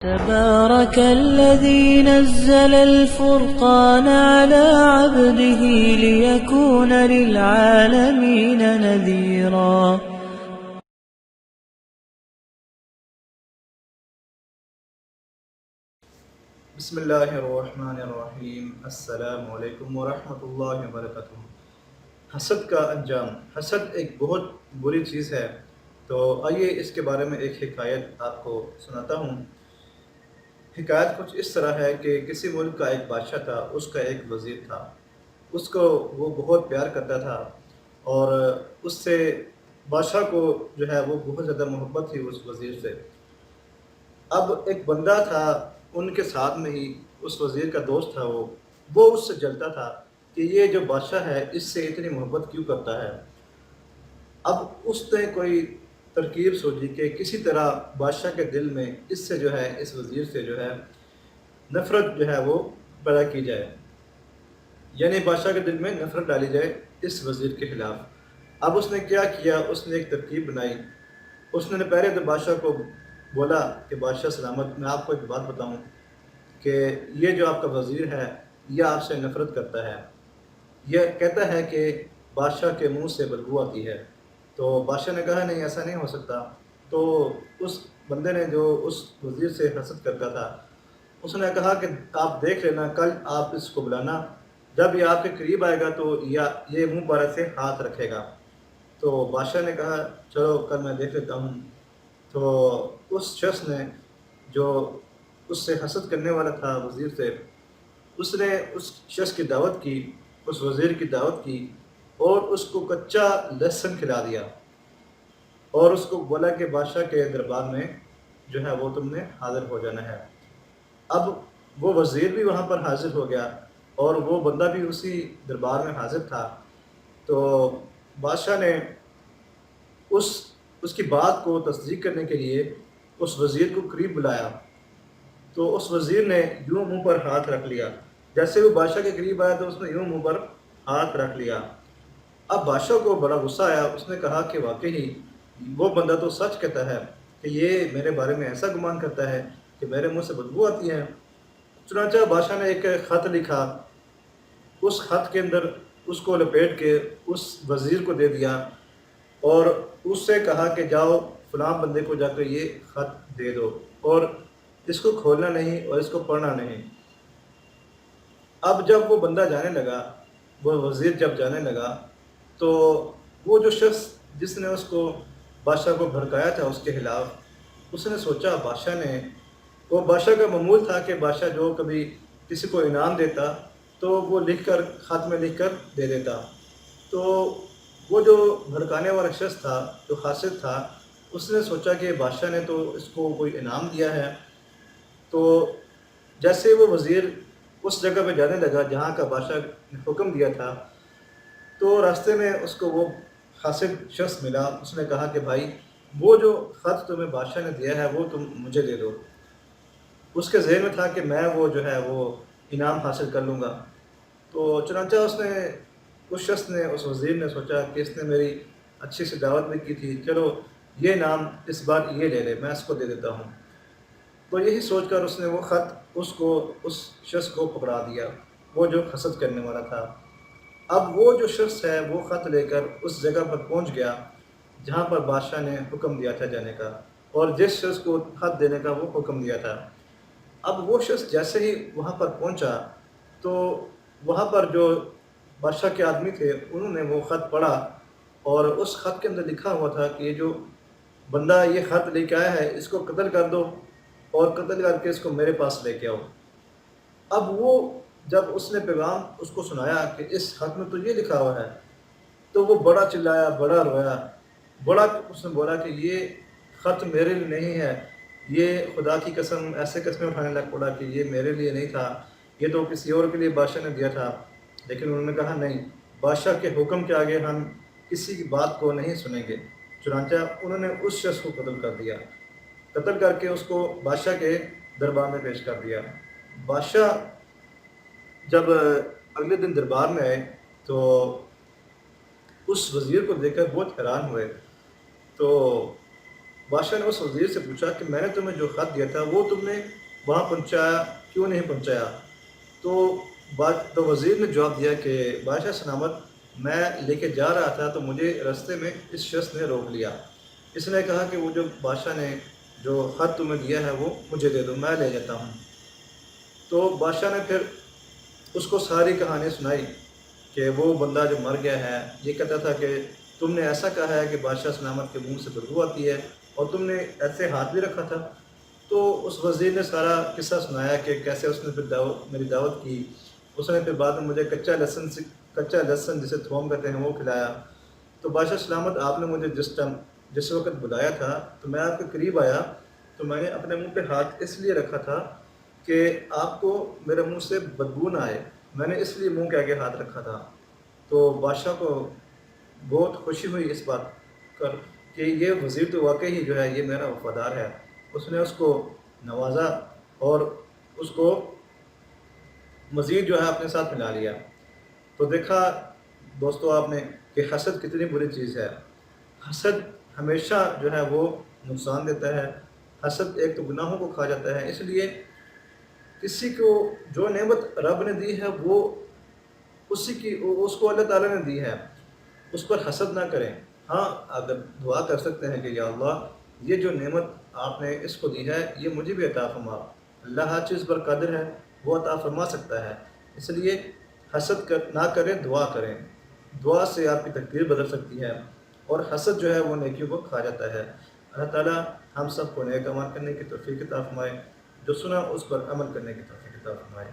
تبارك الذي نزل الفرقان على عبده ليكون للعالمين نذيرا. بسم اللہ الرحمن الرحیم. السلام علیکم ورحمۃ اللہ وبرکاتہ. حسد کا انجام. حسد ایک بہت بری چیز ہے. تو آئیے اس کے بارے میں ایک حکایت آپ کو سناتا ہوں. حکایت کچھ اس طرح ہے کہ کسی ملک کا ایک بادشاہ تھا، اس کا ایک وزیر تھا. اس کو وہ بہت پیار کرتا تھا اور اس سے بادشاہ کو جو ہے وہ بہت زیادہ محبت تھی اس وزیر سے. اب ایک بندہ تھا ان کے ساتھ میں ہی، اس وزیر کا دوست تھا. وہ اس سے جلتا تھا کہ یہ جو بادشاہ ہے اس سے اتنی محبت کیوں کرتا ہے. اب اس نے کوئی ترکیب سوچی کہ کسی طرح بادشاہ کے دل میں اس سے جو ہے، اس وزیر سے جو ہے نفرت جو ہے وہ پیدا کی جائے، یعنی بادشاہ کے دل میں نفرت ڈالی جائے اس وزیر کے خلاف. اب اس نے کیا کیا، اس نے ایک ترکیب بنائی. اس نے پہلے تو بادشاہ کو بولا کہ بادشاہ سلامت، میں آپ کو ایک بات بتاؤں کہ یہ جو آپ کا وزیر ہے یہ آپ سے نفرت کرتا ہے. یہ کہتا ہے کہ بادشاہ کے منہ سے بدبو آتی ہے. تو بادشاہ نے کہا نہیں، ایسا نہیں ہو سکتا. تو اس بندے نے جو اس وزیر سے حسد کرتا تھا، اس نے کہا کہ آپ دیکھ لینا، کل آپ اس کو بلانا، جب یہ آپ کے قریب آئے گا تو یہ منہ پر ایسے ہاتھ رکھے گا. تو بادشاہ نے کہا چلو کل میں دیکھ لیتا ہوں. تو اس شخص نے جو اس سے حسد کرنے والا تھا وزیر سے، اس نے اس شخص کی دعوت کی، اس وزیر کی دعوت کی اور اس کو کچا لہسن کھلا دیا اور اس کو بولا کہ بادشاہ کے دربار میں جو ہے وہ تم نے حاضر ہو جانا ہے. اب وہ وزیر بھی وہاں پر حاضر ہو گیا اور وہ بندہ بھی اسی دربار میں حاضر تھا. تو بادشاہ نے اس کی بات کو تصدیق کرنے کے لیے اس وزیر کو قریب بلایا. تو اس وزیر نے یوں منہ پر ہاتھ رکھ لیا. جیسے وہ بادشاہ کے قریب آیا تو اس نے یوں منہ پر ہاتھ رکھ لیا. اب بادشاہ کو بڑا غصہ آیا. اس نے کہا کہ واقعی وہ بندہ تو سچ کہتا ہے کہ یہ میرے بارے میں ایسا گمان کرتا ہے کہ میرے منہ سے بدبو آتی ہے. چنانچہ بادشاہ نے ایک خط لکھا. اس خط کے اندر اس کو لپیٹ کے اس وزیر کو دے دیا اور اس سے کہا کہ جاؤ فلاں بندے کو جا کر یہ خط دے دو اور اس کو کھولنا نہیں اور اس کو پڑھنا نہیں. اب جب وہ بندہ جانے لگا، وہ وزیر جب جانے لگا، تو وہ جو شخص جس نے اس کو بادشاہ کو بھڑکایا تھا اس کے خلاف، اس نے سوچا وہ بادشاہ کا معمول تھا کہ بادشاہ جو کبھی کسی کو انعام دیتا تو وہ لکھ کر، خط میں لکھ کر دے دیتا. تو وہ جو بھڑکانے والا شخص تھا، جو حاسد تھا، اس نے سوچا کہ بادشاہ نے تو اس کو کوئی انعام دیا ہے. تو جیسے وہ وزیر اس جگہ پہ جانے لگا جہاں کا بادشاہ نے حکم دیا تھا، تو راستے میں اس کو وہ حاسد شخص ملا. اس نے کہا کہ بھائی وہ جو خط تمہیں بادشاہ نے دیا ہے وہ تم مجھے دے دو. اس کے ذہن میں تھا کہ میں وہ جو ہے وہ انعام حاصل کر لوں گا. تو چنانچہ اس شخص نے، اس وزیر نے سوچا کہ اس نے میری اچھی سی دعوت بھی کی تھی، چلو یہ انعام اس بار یہ لے لے، میں اس کو دے دیتا ہوں. تو یہی سوچ کر اس نے وہ خط اس شخص کو پکڑا دیا، وہ جو حسد کرنے والا تھا. اب وہ جو شخص ہے وہ خط لے کر اس جگہ پر پہنچ گیا جہاں پر بادشاہ نے حکم دیا تھا جانے کا اور جس شخص کو خط دینے کا وہ حکم دیا تھا. اب وہ شخص جیسے ہی وہاں پر پہنچا تو وہاں پر جو بادشاہ کے آدمی تھے انہوں نے وہ خط پڑھا اور اس خط کے اندر لکھا ہوا تھا کہ یہ جو بندہ یہ خط لے کے آیا ہے اس کو قتل کر دو اور قتل کر کے اس کو میرے پاس لے کے آؤ. اب وہ جب اس نے پیغام اس کو سنایا کہ اس خط میں تو یہ لکھا ہوا ہے، تو وہ بڑا چلایا، بڑا رویا، بڑا اس نے بولا کہ یہ خط میرے لیے نہیں ہے، یہ خدا کی قسم، ایسے قسمیں اٹھانے لگ پڑا کہ یہ میرے لیے نہیں تھا، یہ تو کسی اور کے لیے بادشاہ نے دیا تھا. لیکن انہوں نے کہا نہیں، بادشاہ کے حکم کے آگے ہم کسی کی بات کو نہیں سنیں گے. چنانچہ انہوں نے اس شخص کو قتل کر دیا. قتل کر کے اس کو بادشاہ کے دربار میں پیش کر دیا. بادشاہ جب اگلے دن دربار میں آئے تو اس وزیر کو دیکھ کر بہت حیران ہوئے. تو بادشاہ نے اس وزیر سے پوچھا کہ میں نے تمہیں جو خط دیا تھا وہ تم نے وہاں پہنچایا کیوں نہیں پہنچایا؟ تو وزیر نے جواب دیا کہ بادشاہ سلامت، میں لے کے جا رہا تھا تو مجھے رستے میں اس شخص نے روک لیا۔ اس نے کہا کہ وہ جو بادشاہ نے جو خط تمہیں دیا ہے وہ مجھے دے دو، میں لے جاتا ہوں۔ تو بادشاہ نے پھر اس کو ساری کہانی سنائی کہ وہ بندہ جو مر گیا ہے یہ کہتا تھا کہ تم نے ایسا کہا ہے کہ بادشاہ سلامت کے منہ سے بدبو آتی ہے، اور تم نے ایسے ہاتھ بھی رکھا تھا۔ تو اس وزیر نے سارا قصہ سنایا کہ کیسے اس نے پھر میری دعوت کی، اس نے پھر بعد میں مجھے کچا لہسن جسے تھوم کہتے ہیں وہ کھلایا۔ تو بادشاہ سلامت، آپ نے مجھے جس وقت بلایا تھا تو میں آپ کے قریب آیا، تو میں نے اپنے منہ پہ ہاتھ اس لیے رکھا تھا کہ آپ کو میرے منہ سے بدبو نہ آئے، میں نے اس لیے منہ کے آگے ہاتھ رکھا تھا۔ تو بادشاہ کو بہت خوشی ہوئی اس بات کر کہ یہ وزیر تو واقعی ہی جو ہے یہ میرا وفادار ہے۔ اس نے اس کو نوازا اور اس کو مزید جو ہے اپنے ساتھ ملا لیا۔ تو دیکھا دوستو آپ نے کہ حسد کتنی بری چیز ہے۔ حسد ہمیشہ جو ہے وہ نقصان دیتا ہے۔ حسد ایک تو گناہوں کو کھا جاتا ہے، اس لیے کسی کو جو نعمت رب نے دی ہے وہ اس کو اللہ تعالیٰ نے دی ہے، اس پر حسد نہ کریں۔ ہاں اگر دعا کر سکتے ہیں کہ یا اللہ یہ جو نعمت آپ نے اس کو دی ہے یہ مجھے بھی عطا فرما، اللہ ہر چیز پر قادر ہے، وہ عطا فرما سکتا ہے۔ اس لیے حسد نہ کریں، دعا کریں، دعا سے آپ کی تقدیر بدل سکتی ہے، اور حسد جو ہے وہ نیکیوں کو کھا جاتا ہے۔ اللہ تعالیٰ ہم سب کو نیک عمل کرنے کی توفیق عطا فرمائے، جو سنا اس پر عمل کرنے کی توفیق عطا فرمائے۔